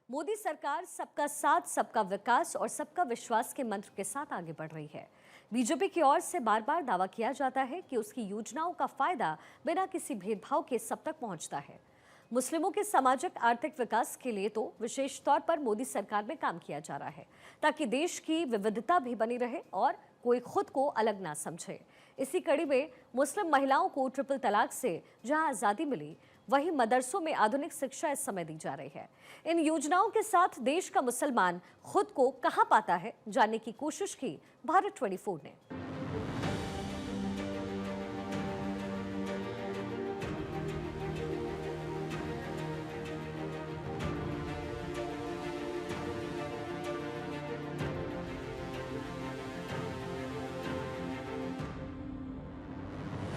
मोदी सरकार सबका साथ, सबका विकास और सबका विश्वास के मंत्र के साथ आगे बढ़ रही है। बीजेपी की ओर से बार बार दावा किया जाता है कि उसकी योजनाओं का फायदा बिना किसी भेदभाव के सब तक पहुंचता है। मुस्लिमों के सामाजिक आर्थिक विकास के लिए तो विशेष तौर पर मोदी सरकार में काम किया जा रहा है, ताकि देश की विविधता भी बनी रहे और कोई खुद को अलग ना समझे। इसी कड़ी में मुस्लिम महिलाओं को ट्रिपल तलाक से जहां आजादी मिली, वहीं मदरसों में आधुनिक शिक्षा इस समय दी जा रही है। इन योजनाओं के साथ देश का मुसलमान खुद को कहां पाता है, जानने की कोशिश की भारत 24 ने।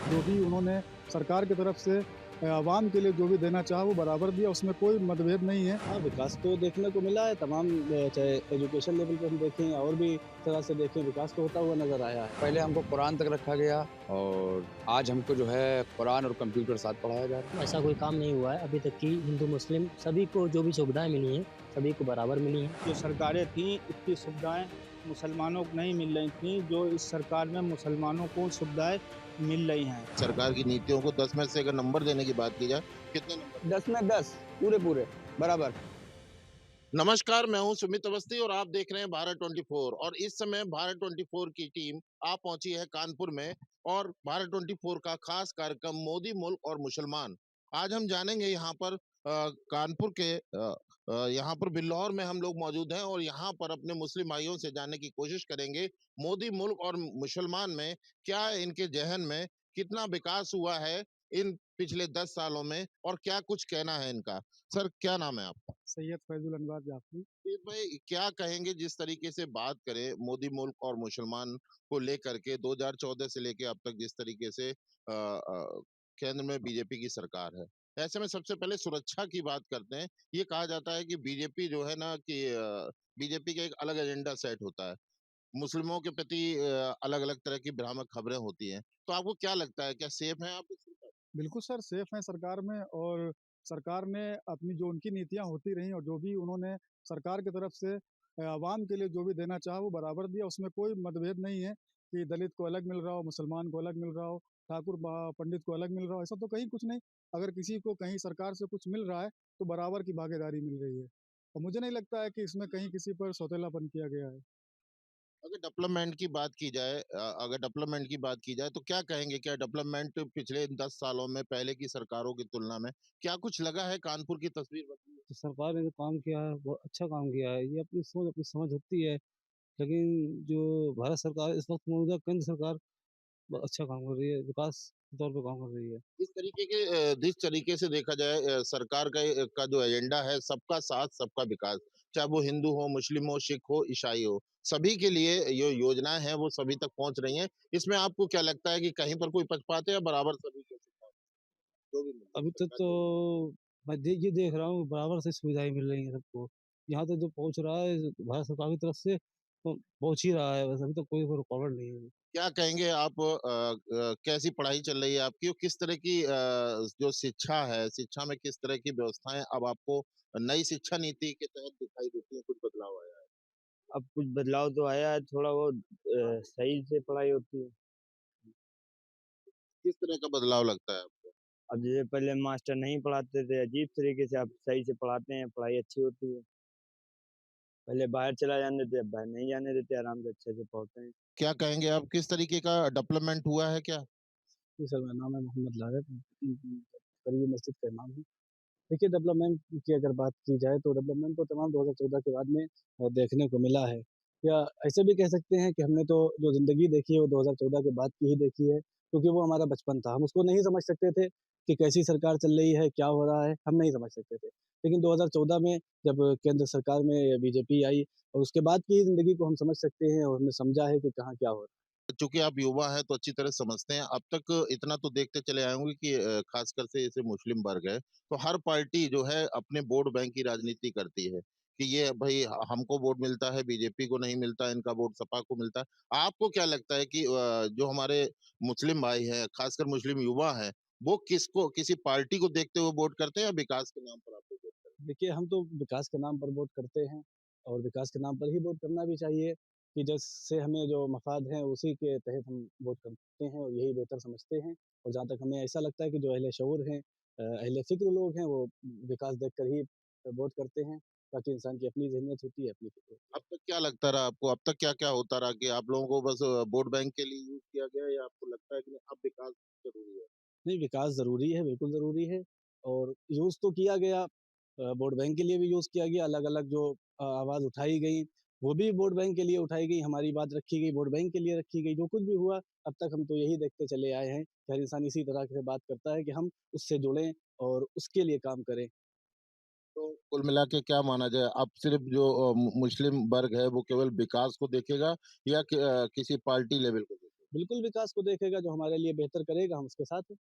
जो भी उन्होंने सरकार की तरफ से आवाम के लिए जो भी देना चाहा वो बराबर दिया, उसमें कोई मतभेद नहीं है। हाँ, विकास तो देखने को मिला है तमाम चाहे एजुकेशन लेवल पे हम देखें या और भी तरह से देखें, विकास तो होता हुआ नज़र आया है। पहले हमको कुरान तक रखा गया और आज हमको जो है कुरान और कंप्यूटर साथ पढ़ाया जा रहा है। ऐसा कोई काम नहीं हुआ है अभी तक कि हिंदू मुस्लिम सभी को जो भी सुविधाएं मिली हैं सभी को बराबर मिली हैं। जो सरकारें थीं इतनी सुविधाएं मुसलमानों को नहीं मिल रही थीं, जो इस सरकार में मुसलमानों को सुविधाएं मिल रही हैं। सरकार की नीतियों को 10 में से अगर नंबर देने की बात की जाए, कितने नंबर? 10 में 10 पूरे बराबर। नमस्कार, मैं हूं सुमित अवस्थी और आप देख रहे हैं भारत 24। और इस समय भारत 24 की टीम आ पहुंची है कानपुर में और भारत 24 का खास कार्यक्रम मोदी मुल्क और मुसलमान। आज हम जानेंगे यहाँ पर कानपुर के यहाँ पर बिल्लौर में हम लोग मौजूद हैं और यहाँ पर अपने मुस्लिम भाइयों से जानने की कोशिश करेंगे मोदी मुल्क और मुसलमान में क्या इनके जहन में कितना विकास हुआ है इन पिछले 10 सालों में और क्या कुछ कहना है इनका। सर, क्या नाम है आपका? सैयद फैजुल अनवर जाफरी। फिर भाई क्या कहेंगे जिस तरीके से बात करें मोदी मुल्क और मुसलमान को लेकर के 2014 से लेके अब तक जिस तरीके से केंद्र में बीजेपी की सरकार है, ऐसे में सबसे पहले सुरक्षा की बात करते हैं। ये कहा जाता है कि बीजेपी जो है ना कि बीजेपी का एक अलग एजेंडा सेट होता है, मुस्लिमों के प्रति अलग अलग तरह की भ्रामक खबरें होती हैं। तो आपको क्या लगता है, क्या सेफ है आप इस सरकार? बिल्कुल सर, सेफ हैं सरकार में। और सरकार ने अपनी जो उनकी नीतियां होती रहीं और जो भी उन्होंने सरकार की तरफ से आवाम के लिए जो भी देना चाहा वो बराबर दिया, उसमें कोई मतभेद नहीं है कि दलित को अलग मिल रहा हो, मुसलमान को अलग मिल रहा हो, ठाकुर पंडित को अलग मिल रहा हो। ऐसा तो कहीं कुछ नहीं। अगर किसी को कहीं सरकार से कुछ मिल रहा है तो बराबर की भागीदारी मिल रही है, और मुझे नहीं लगता है कि इसमें कहीं किसी पर सौतेलापन किया गया है। अगर डेवलपमेंट की बात की जाए तो क्या कहेंगे, क्या डेवलपमेंट पिछले 10 सालों में पहले की सरकारों की तुलना में क्या कुछ लगा है? कानपुर की तस्वीर बदली है? तो सरकार ने जो काम किया है वो अच्छा काम किया है, ये अपनी सोच अपनी समझ होती है। लेकिन जो भारत सरकार इस वक्त मौजूदा केंद्र सरकार बहुत अच्छा काम कर रही है, विकास के तौर पे काम कर रही है। जिस तरीके से देखा जाए सरकार का जो एजेंडा है सबका साथ सबका विकास, चाहे वो हिंदू हो, मुस्लिम हो, सिख हो, ईसाई हो, सभी के लिए ये योजनाएं हैं वो सभी तक पहुंच रही हैं। इसमें आपको क्या लगता है कि कहीं पर कोई पक्षपात है या बराबर सभी को जो भी मिल रहा है अभी तक सरकार तो जो? मैं ये देख रहा हूँ बराबर से सुविधाएं मिल रही हैं सबको। यहाँ तक जो पहुँच रहा है भारत सरकार की तरफ से तो पहुँच ही रहा है, बस अभी तक कोई रुकावट नहीं है। क्या कहेंगे आप, कैसी पढ़ाई चल रही है आपकी और किस तरह की जो शिक्षा है, शिक्षा में किस तरह की व्यवस्थाएं अब आपको नई शिक्षा नीति के तहत दिखाई देती है, कुछ बदलाव आया है? अब कुछ बदलाव तो आया है, थोड़ा बहुत सही से पढ़ाई होती है। किस तरह का बदलाव लगता है आपको? अब जैसे पहले मास्टर नहीं पढ़ाते थे, अजीब तरीके से अब सही से पढ़ाते हैं, पढ़ाई अच्छी होती है। पहले बाहर चला जाने देते, अब बाहर नहीं जाने देते, आराम से अच्छे से पढ़ते हैं। क्या कहेंगे आप, किस तरीके का डेवलपमेंट हुआ है क्या? जी सर, मेरा नाम है मोहम्मद लारफ, करीबी मस्जिद का इमाम हूँ। देखिए, डेवलपमेंट की अगर बात की जाए तो डेवलपमेंट तो तमाम 2014 के बाद में देखने को मिला है। या ऐसे भी कह सकते हैं कि हमने तो जो ज़िंदगी देखी है वो 2014 के बाद की ही देखी है, क्योंकि वो हमारा बचपन था। हम उसको नहीं समझ सकते थे कि कैसी सरकार चल रही है, क्या हो रहा है, हम नहीं समझ सकते थे। लेकिन 2014 में जब केंद्र सरकार में बीजेपी आई और उसके बाद की ज़िंदगी को हम समझ सकते हैं और हमने समझा है कि कहाँ क्या हो रहा है। चूँकि आप युवा हैं तो अच्छी तरह समझते हैं। अब तक इतना तो देखते चले आए होंगे कि ख़ासकर से जैसे मुस्लिम वर्ग है, तो हर पार्टी जो है अपने वोट बैंक की राजनीति करती है, कि ये भई हमको वोट मिलता है, बीजेपी को नहीं मिलता, इनका वोट सपा को मिलता है। आपको क्या लगता है कि जो हमारे मुस्लिम भाई हैं, ख़ासकर मुस्लिम युवा हैं, वो किसको किसी पार्टी को देखते हुए वोट करते हैं या विकास के नाम पर आप लोग वोट करते हैं? देखिए, हम तो विकास के नाम पर वोट करते हैं और विकास के नाम पर ही वोट करना भी चाहिए कि जिससे हमें जो मफ़ाद हैं, उसी के तहत हम वोट करते हैं और यही बेहतर समझते हैं। और जहाँ तक हमें ऐसा लगता है कि जो अहले शऊर हैं, अहले फ़िक्र लोग हैं, वो विकास देखकर ही वोट करते हैं। बाकी इंसान की अपनी ज़हनियत होती है, अपनी फ़िक्र। अब तक क्या लगता रहा आपको? अब तक क्या-क्या होता रहा कि आप लोगों को बस वोट बैंक के लिए यूज़ किया गया या आपको लगता है कि नहीं अब विकास ज़रूरी है? नहीं, विकास ज़रूरी है, बिल्कुल ज़रूरी है और यूज़ तो किया गया वोट बैंक के लिए भी यूज़ किया गया, अलग-अलग जो आवाज़ उठाई गई, वो भी वोट बैंक के लिए उठाई गई, हमारी बात रखी गई, वोट बैंक के लिए रखी गई। जो कुछ भी हुआ, अब तक हम तो यही देखते चले आए हैं कि हर इंसान इसी तरह से बात करता है कि हम उससे जुड़ें और उसके लिए काम करें। तो कुल मिला के क्या माना जाए, अब सिर्फ़ जो मुस्लिम वर्ग है वो केवल विकास को देखेगा या किसी पार्टी लेवल को देखेगा? बिल्कुल विकास को देखेगा, जो हमारे लिए बेहतर करेगा, हम उसके साथ हैं।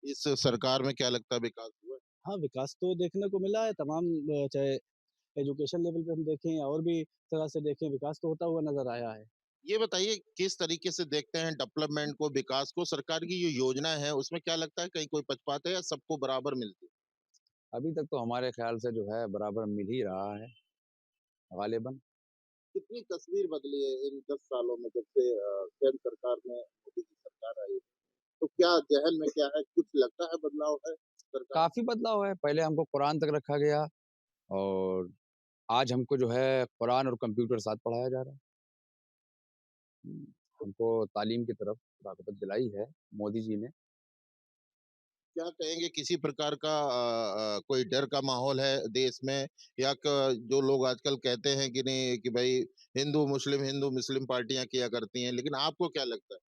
इस सरकार में क्या लगता है विकास हुआ है? हाँ, विकास तो देखने को मिला है तमाम चाहे एजुकेशन लेवल पे हम देखें या और भी तरह से देखें, विकास तो होता हुआ नज़र आया है। ये बताइए किस तरीके से देखते हैं डेवलपमेंट को, विकास को? सरकार की जो योजना है उसमें क्या लगता है कहीं कोई पछताता है या सबको बराबर मिलती है? अभी तक तो हमारे ख्याल से जो है बराबर मिल ही रहा है गालिबन। कितनी तस्वीर बदली है इन 10 सालों में जब से केंद्र सरकार में मोदी की सरकार आई है? तो क्या ज़हन में क्या है, कुछ लगता है बदलाव है सरकार में? काफ़ी बदलाव है, पहले हमको कुरान तक रखा गया और आज हमको जो है कुरान और कंप्यूटर साथ पढ़ाया जा रहा है। हुँ, हमको तालीम की तरफ रग़बत दिलाई है मोदी जी ने। क्या कहेंगे किसी प्रकार का कोई डर का माहौल है देश में या जो लोग आजकल कहते हैं कि नहीं कि भाई हिंदू मुस्लिम पार्टियां किया करती हैं, लेकिन आपको क्या लगता है?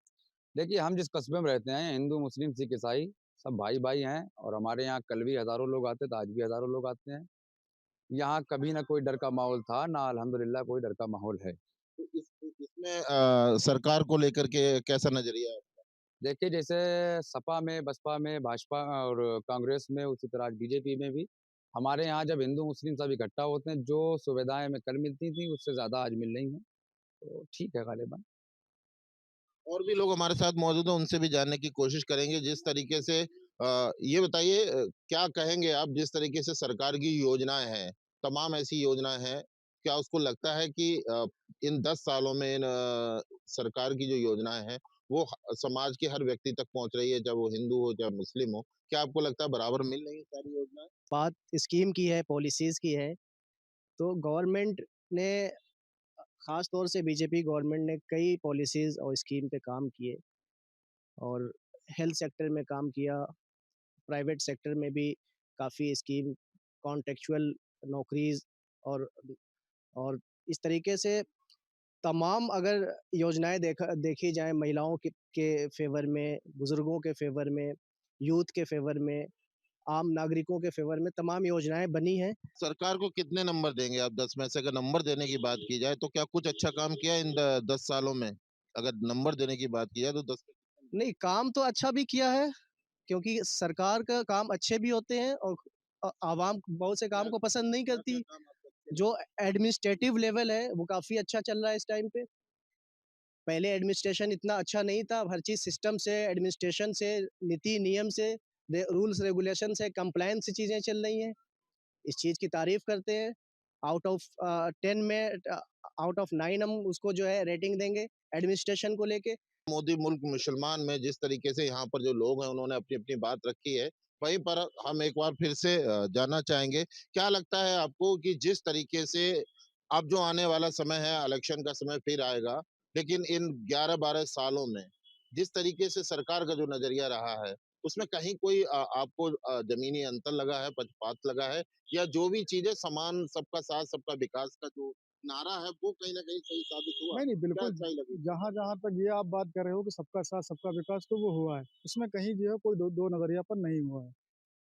देखिए, हम जिस कस्बे में रहते हैं, हिंदू, मुस्लिम, सिख, ईसाई सब भाई-भाई हैं और हमारे यहाँ कल भी हज़ारों लोग आते थे, आज भी हज़ारों लोग आते हैं। यहाँ कभी ना कोई डर का माहौल था, ना अल्हम्दुलिल्लाह कोई डर का माहौल है। तो इसमें सरकार को लेकर के कैसा नजरिया है? देखिए, जैसे सपा में, बसपा में, भाजपा और कांग्रेस में, उसी तरह आज बीजेपी में भी हमारे यहाँ जब हिंदू, मुस्लिम सब इकट्ठा होते हैं, जो सुविधाएँ हमें कल मिलती थी, उससे ज़्यादा आज मिल रही हैं। तो ठीक है गालिबन। और भी लोग हमारे साथ मौजूद हैं, उनसे भी जानने की कोशिश करेंगे जिस तरीके से ये बताइए क्या कहेंगे आप जिस तरीके से सरकार की योजनाएँ हैं, तमाम ऐसी योजनाएँ हैं, क्या उसको लगता है कि इन 10 सालों में सरकार की जो योजनाएँ हैं, वो समाज के हर व्यक्ति तक पहुँच रही है, चाहे वो हिंदू हो, चाहे मुस्लिम हो? क्या आपको लगता है बराबर मिल रही है सारी योजनाएँ? बात स्कीम की है, पॉलिसीज़ की है, तो गवर्नमेंट ने ख़ास तौर से बीजेपी गवर्नमेंट ने कई पॉलिसीज़ और स्कीम पे काम किए और हेल्थ सेक्टर में काम किया, प्राइवेट सेक्टर में भी काफ़ी स्कीम, कॉन्ट्रैक्चुअल नौकरीज़ और और इस तरीके से तमाम अगर योजनाएँ देखी जाएँ महिलाओं के फ़ेवर में, बुज़ुर्गों के फ़ेवर में, यूथ के फ़ेवर में, आम नागरिकों के फ़ेवर में तमाम योजनाएँ बनी हैं। सरकार को कितने नंबर देंगे आप 10 में से? अगर नंबर देने की बात की जाए, तो क्या कुछ अच्छा काम किया इन 10 सालों में? अगर नंबर देने की बात की जाए तो 10 में कितने नंबर नहीं, काम तो अच्छा भी किया है, क्योंकि सरकार का काम अच्छे भी होते हैं और आवाम बहुत से काम को पसंद नहीं क्या-क्या करती। काम आपको अच्छे लगे? जो एडमिनिस्ट्रेटिव लेवल है, वो काफ़ी अच्छा चल रहा है इस टाइम पे। पहले एडमिनिस्ट्रेशन इतना अच्छा नहीं था, अब हर चीज़ सिस्टम से, एडमिनिस्ट्रेशन से, नीति नियम से, रूल्स रेगुलेशन से, कंप्लायंस से चीज़ें चल रही हैं। इस चीज़ की तारीफ़ करते हैं। आउट ऑफ 10 में आउट ऑफ 9 हम उसको जो है रेटिंग देंगे एडमिनिस्ट्रेशन को लेके। मोदी मुल्क मुसलमान में जिस तरीके से यहाँ पर जो लोग हैं उन्होंने अपनी-अपनी बात रखी है, वहीं पर हम एक बार फिर से जानना चाहेंगे, क्या लगता है आपको कि जिस तरीके से अब जो आने वाला समय है, इलेक्शन का समय फिर आएगा, लेकिन इन 11-12 सालों में जिस तरीके से सरकार का जो नज़रिया रहा है, उसमें कहीं कोई आपको ज़मीनी अंतर लगा है, पक्षपात लगा है या जो भी चीज़ें समान सबका साथ सबका विकास का जो नारा है, वो कहीं न कहीं सही साबित हुआ? नहीं, क्या बिल्कुल, अच्छाई लगी सरकार जहाँ की? जहाँ तक ये आप बात कर रहे हो कि सबका साथ सबका विकास तो वो हुआ है। उसमें कहीं जो है कोई दो नज़रियापन नहीं हुआ है।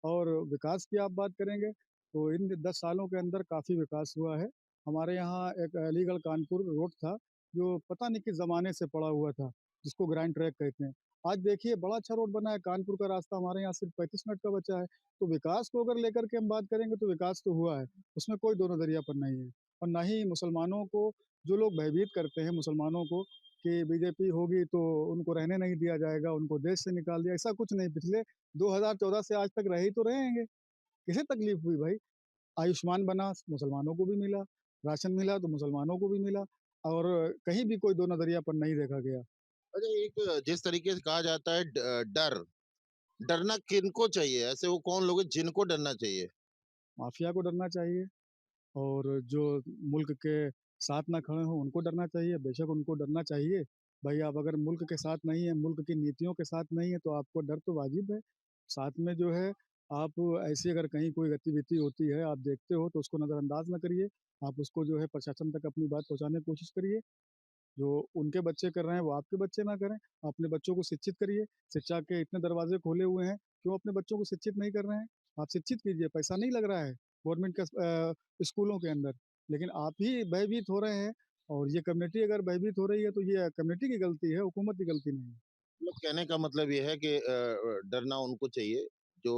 और विकास की आप बात करेंगे, तो इन 10 सालों के अंदर काफ़ी विकास हुआ है। हमारे यहाँ एक अलीगढ़ कानपुर रोड था, जो पता नहीं किस ज़माने से पड़ा हुआ था, जिसको ग्रैंड ट्रैक कहते हैं। आज देखिए बड़ा अच्छा रोड बना है, कानपुर का रास्ता हमारे यहाँ सिर्फ 35 मिनट का बचा है। तो विकास को अगर लेकर के हम बात करेंगे तो विकास तो हुआ है, उसमें कोई दो नज़रियापन नहीं है। और ना ही मुसलमानों को जो लोग भयभीत करते हैं मुसलमानों को कि बीजेपी होगी तो उनको रहने नहीं दिया जाएगा, उनको देश से निकाल दिया, ऐसा कुछ नहीं। पिछले 2014 से आज तक रहे ही तो रहेंगे। किसे तकलीफ हुई भाई? आयुष्मान बना, मुसलमानों को भी मिला, राशन मिला तो मुसलमानों को भी मिला और कहीं भी कोई दो नज़रियापन नहीं देखा गया। अच्छा, एक जिस तरीके से कहा जाता है डर, डरना किनको चाहिए? ऐसे वो कौन लोग हैं जिनको डरना चाहिए? माफिया को डरना चाहिए और जो मुल्क के साथ ना खड़े हों उनको डरना चाहिए, बेशक उनको डरना चाहिए। भाई आप अगर मुल्क के साथ नहीं हैं, मुल्क की नीतियों के साथ नहीं हैं तो आपको डर तो वाजिब है। साथ में जो है आप ऐसी अगर कहीं कोई गतिविधि होती है, आप देखते हो तो उसको नज़रअंदाज ना करिए। आप उसको जो है प्रशासन तक अपनी बात पहुँचाने की कोशिश करिए। जो उनके बच्चे कर रहे हैं वो आपके बच्चे ना करें। अपने बच्चों को शिक्षित करिए। शिक्षा के इतने दरवाजे खोले हुए हैं, क्यों अपने बच्चों को शिक्षित नहीं कर रहे हैं? आप शिक्षित कीजिए, पैसा नहीं लग रहा है गवर्नमेंट के स्कूलों के अंदर। लेकिन आप ही भयभीत हो रहे हैं और ये कम्युनिटी अगर भयभीत हो रही है तो ये कम्युनिटी की गलती है, हुकूमत की गलती नहीं है। मतलब कहने का मतलब ये है कि डरना उनको चाहिए जो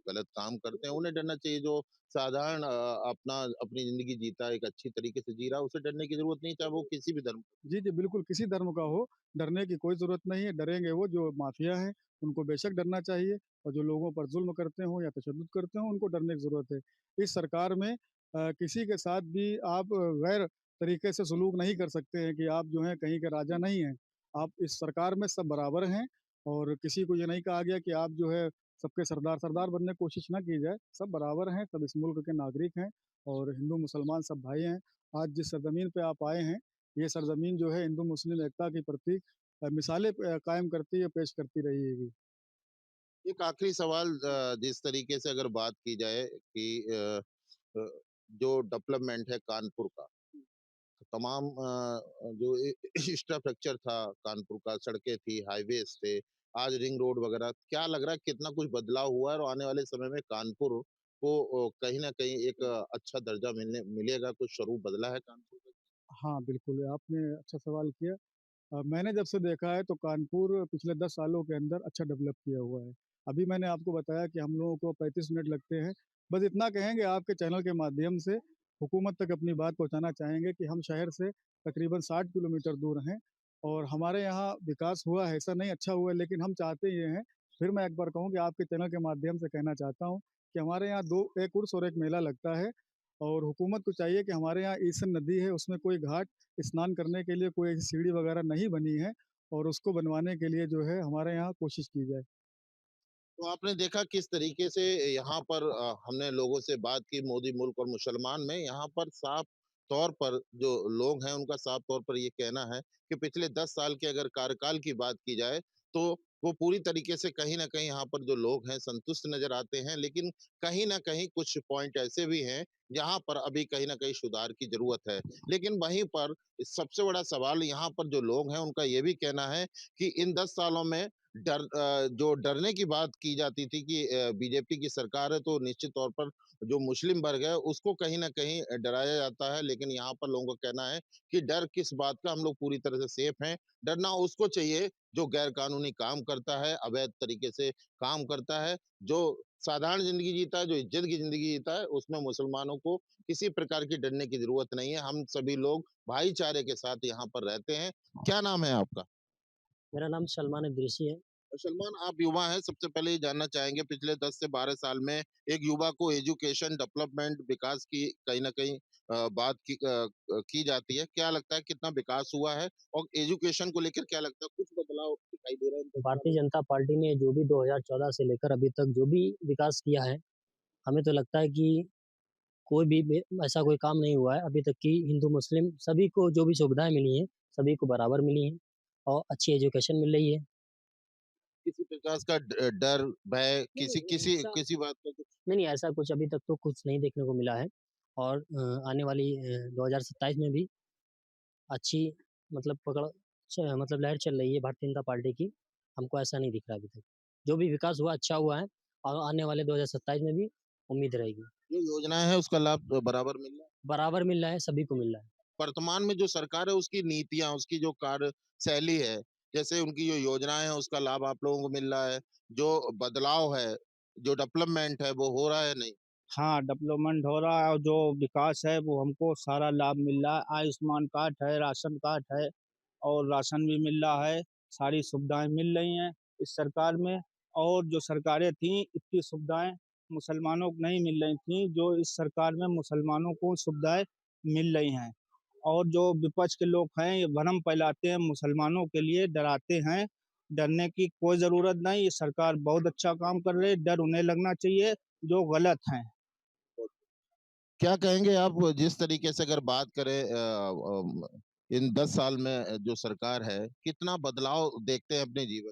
गलत काम करते हैं, उन्हें डरना चाहिए। जो साधारण अपनी ज़िंदगी जीता है, एक अच्छी तरीके से जी रहा है, उसे डरने की ज़रूरत नहीं, चाहे वो किसी भी धर्म। जी, जी, बिल्कुल किसी धर्म का हो, डरने की कोई ज़रूरत नहीं है। डरेंगे वो जो माफिया हैं, उनको बेशक डरना चाहिए और जो लोगों पर ज़ुल्म करते हों या तशद्दुद करते हों, उनको डरने की ज़रूरत है। इस सरकार में किसी के साथ भी आप गैर तरीके से सलूक नहीं कर सकते हैं कि आप जो हैं कहीं के राजा नहीं हैं। आप इस सरकार में सब बराबर हैं और किसी को ये नहीं कहा गया कि आप जो है सबके सरदार सरदार बनने की कोशिश ना की जाए। सब बराबर हैं, सब इस मुल्क के नागरिक हैं और हिंदू मुसलमान सब भाई हैं। आज जिस सरज़मीन पे आप आए हैं ये सरज़मीन जो है हिंदू मुस्लिम एकता की प्रतीक मिसालें कायम करती है, पेश करती रहेगी। एक आखिरी सवाल, जिस तरीके से अगर बात की जाए कि अ, जो डेवलपमेंट है कानपुर का, तमाम जो इंफ्रास्ट्रक्चर था कानपुर का, सड़कें थी, हाईवेज थे, आज रिंग रोड वगैरह, क्या लग रहा है कितना कुछ बदलाव हुआ है और आने वाले समय में कानपुर को कहीं ना कहीं एक अच्छा दर्जा मिलेगा? कुछ स्वरूप बदला है कानपुर का? हाँ, बिल्कुल, आपने अच्छा सवाल किया। मैंने जब से देखा है तो कानपुर पिछले 10 सालों के अंदर अच्छा डेवलप किया हुआ है। अभी मैंने आपको बताया कि हम लोगों को 35 मिनट लगते हैं। बस इतना कहेंगे आपके चैनल के माध्यम से हुकूमत तक अपनी बात पहुँचाना चाहेंगे कि हम शहर से तकरीबन 60 किलोमीटर दूर हैं और हमारे यहाँ विकास हुआ है, ऐसा नहीं अच्छा हुआ है लेकिन हम चाहते ये हैं, फिर मैं एक बार कहूँ कि आपके चैनल के माध्यम से कहना चाहता हूँ कि हमारे यहाँ 2 एक उर्स और एक मेला लगता है और हुकूमत को चाहिए कि हमारे यहाँ ईसन नदी है, उसमें कोई घाट स्नान करने के लिए कोई ऐसी सीढ़ी वगैरह नहीं बनी है और उसको बनवाने के लिए जो है हमारे यहाँ कोशिश की जाए। तो आपने देखा किस तरीके से यहाँ पर हमने लोगों से बात की, मोदी मुल्क और मुसलमान में यहाँ पर साफ तौर पर जो लोग हैं उनका साफ तौर पर ये कहना है कि पिछले 10 साल के अगर कार्यकाल की बात की जाए तो वो पूरी तरीके से कहीं ना कहीं यहाँ पर जो लोग हैं संतुष्ट नजर आते हैं, लेकिन कहीं ना कहीं कुछ पॉइंट ऐसे भी हैं जहाँ पर अभी कहीं ना कहीं सुधार की जरूरत है। लेकिन वहीं पर सबसे बड़ा सवाल यहाँ पर जो लोग हैं उनका ये भी कहना है कि इन 10 सालों में जो डरने की बात की जाती थी कि बीजेपी की सरकार है तो निश्चित तौर पर जो मुस्लिम वर्ग है उसको कहीं न कहीं डराया जाता है। लेकिन यहाँ पर लोगों का कहना है कि डर किस बात का, हम लोग पूरी तरह से सेफ हैं। डरना उसको चाहिए जो गैर कानूनी काम करता है, अवैध तरीके से काम करता है, जो साधारण ज़िंदगी जीता है, जो इज़्ज़त की ज़िंदगी जीता है, उसमें मुसलमानों को किसी प्रकार की डरने की ज़रूरत नहीं है। हम सभी लोग भाईचारे के साथ यहाँ पर रहते हैं। क्या नाम है आपका? मेरा नाम सलमान इदरीसी है। सलमान, आप युवा हैं, सबसे पहले ये जानना चाहेंगे पिछले 10 से 12 साल में एक युवा को एजुकेशन, डेवलपमेंट, विकास की कहीं न कहीं बात की जाती है। क्या लगता है कितना विकास हुआ है? और एजुकेशन को लेकर क्या लगता है कुछ बदलाव दिखाई दे रहा है इन 10 सालों भारतीय में? जनता पार्टी ने जो भी 2014 से लेकर अभी तक जो भी विकास किया है, हमें तो लगता है कि कोई भी ऐसा कोई काम नहीं हुआ है अभी तक कि हिंदू मुस्लिम सभी को जो भी सुविधाएँ मिली हैं, सभी को बराबर मिली हैं और अच्छी एजुकेशन मिल रही है। किसी प्रकार का डर, भय नहीं, किसी नहीं किसी ऐसा किसी बात का कुछ? नहीं, नहीं ऐसा कुछ अभी तक तो कुछ नहीं देखने को मिला है और आने वाली 2027 में भी अच्छी मतलब मतलब लहर चल रही है भारतीय जनता पार्टी की, हमको ऐसा नहीं दिख रहा अभी तक। जो भी विकास हुआ अच्छा हुआ है और आने वाले 2027 में भी उम्मीद रहेगी। जो योजनाएँ हैं उसका लाभ बराबर मिल रहा है? बराबर मिल रहा है, सभी को मिल रहा है। वर्तमान में जो सरकार है उसकी नीतियाँ, उसकी जो कार्यशैली है, जैसे उनकी जो योजनाएँ हैं उसका लाभ आप लोगों को मिल रहा है, जो बदलाव है, जो डेवलपमेंट है वो हो रहा है नहीं? हाँ, डेवलपमेंट हो रहा है और जो विकास है वो हमको सारा लाभ मिल रहा है। आयुष्मान कार्ड है, राशन कार्ड है और राशन भी मिल रहा है। सारी सुविधाएँ मिल रही हैं इस सरकार में और जो सरकारें थीं इतनी सुविधाएँ मुसलमानों को नहीं मिल रही थी, जो इस सरकार में मुसलमानों को सुविधाएं मिल रही हैं। और जो विपक्ष के लोग हैं ये भ्रम फैलाते हैं, मुसलमानों के लिए डराते हैं। डरने की कोई ज़रूरत नहीं, ये सरकार बहुत अच्छा काम कर रही है, डर उन्हें लगना चाहिए जो गलत हैं। क्या कहेंगे आप जिस तरीके से अगर बात करें इन 10 साल में जो सरकार है, कितना बदलाव देखते हैं अपने जीवन?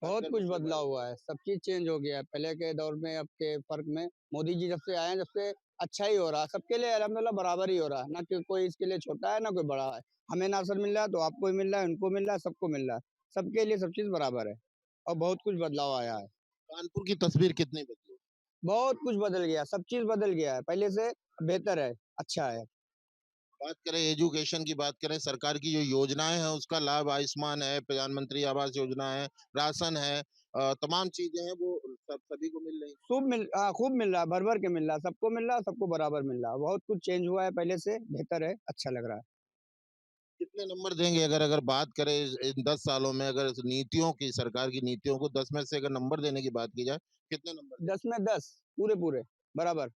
बहुत खासकर कुछ मुसलमान बदलाव हुआ है, सब चीज़ चेंज हो गया है। पहले के दौर में अब के फ़र्क में मोदी जी जब से आए हैं, जब से अच्छा ही हो रहा है। सबके लिए अल्हम्दुलिल्लाह बराबर ही हो रहा है, ना कि कोई इसके लिए छोटा है, ना कोई बड़ा है। हमें नाज़र मिल रहा है, तो आपको भी मिल रहा है, उनको मिल रहा है, सबको मिल रहा है। सबके लिए सब चीज़ बराबर है और बहुत कुछ बदलाव आया है। कानपुर की तस्वीर कितनी बदली? बहुत कुछ बदल गया, सब चीज़ बदल गया है, पहले से बेहतर है, अच्छा है। बात करें एजुकेशन की बात करें, सरकार की जो योजनाएँ हैं उसका लाभ आयुष्मान है, प्रधानमंत्री आवास योजना है, राशन है तमाम चीज़ें हैं वो सब सभी को मिल रही हैं। खूब मिल रहा है, भर-भर के मिल रहा है, सबको मिल रहा है, सबको बराबर मिल रहा है। बहुत कुछ चेंज हुआ है पहले से, बेहतर है, अच्छा लग रहा है। कितने नंबर देंगे अगर अगर बात करें इन 10 सालों में अगर इस नीतियों की सरकार की नीतियों को 10 में से अगर नंबर देने की बात की जाए, कितने नंबर देंगे? 10 में 10 पूरे-पूरे बराबर।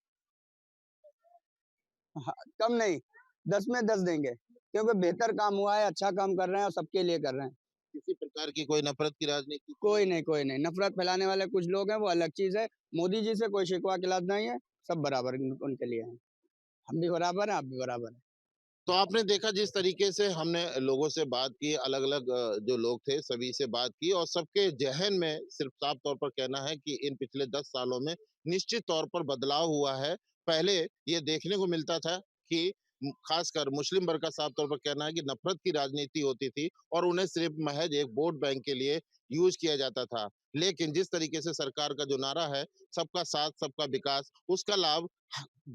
हाँ, कम नहीं, 10 में 10 देंगे, क्योंकि बेहतर काम हुआ है, अच्छा काम कर रहे हैं और सबके लिए कर रहे हैं। किसी प्रकार की कोई नफ़रत की राजनीति कोई नहीं, नफ़रत फैलाने वाले कुछ लोग हैं, वो अलग चीज़ है। मोदी जी से कोई शिकवा की बात नहीं है, सब बराबर उनके लिए हैं। हम भी बराबर हैं, आप भी बराबर हैं। तो आपने देखा जिस तरीके से हमने लोगों से बात की अलग-अलग जो लोग थे सभी से बात की और सबके ज़हन में सिर्फ साफ तौर पर कहना है कि इन पिछले 10 सालों में निश्चित तौर पर बदलाव हुआ है। पहले ये देखने को मिलता था कि ख़ासकर मुस्लिम वर्ग का साफ तौर पर कहना है कि नफ़रत की राजनीति होती थी और उन्हें सिर्फ महज़ एक वोट बैंक के लिए यूज़ किया जाता था। लेकिन जिस तरीके से सरकार का जो नारा है, सबका साथ, सबका विकास, उसका लाभ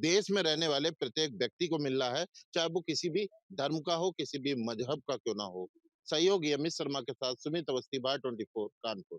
देश में रहने वाले प्रत्येक व्यक्ति को मिल रहा है, चाहे वो किसी भी धर्म का हो, किसी भी मज़हब का क्यों ना हो। सहयोगी अमित शर्मा के साथ सुमित अवस्थी, बाय 24 कानपुर।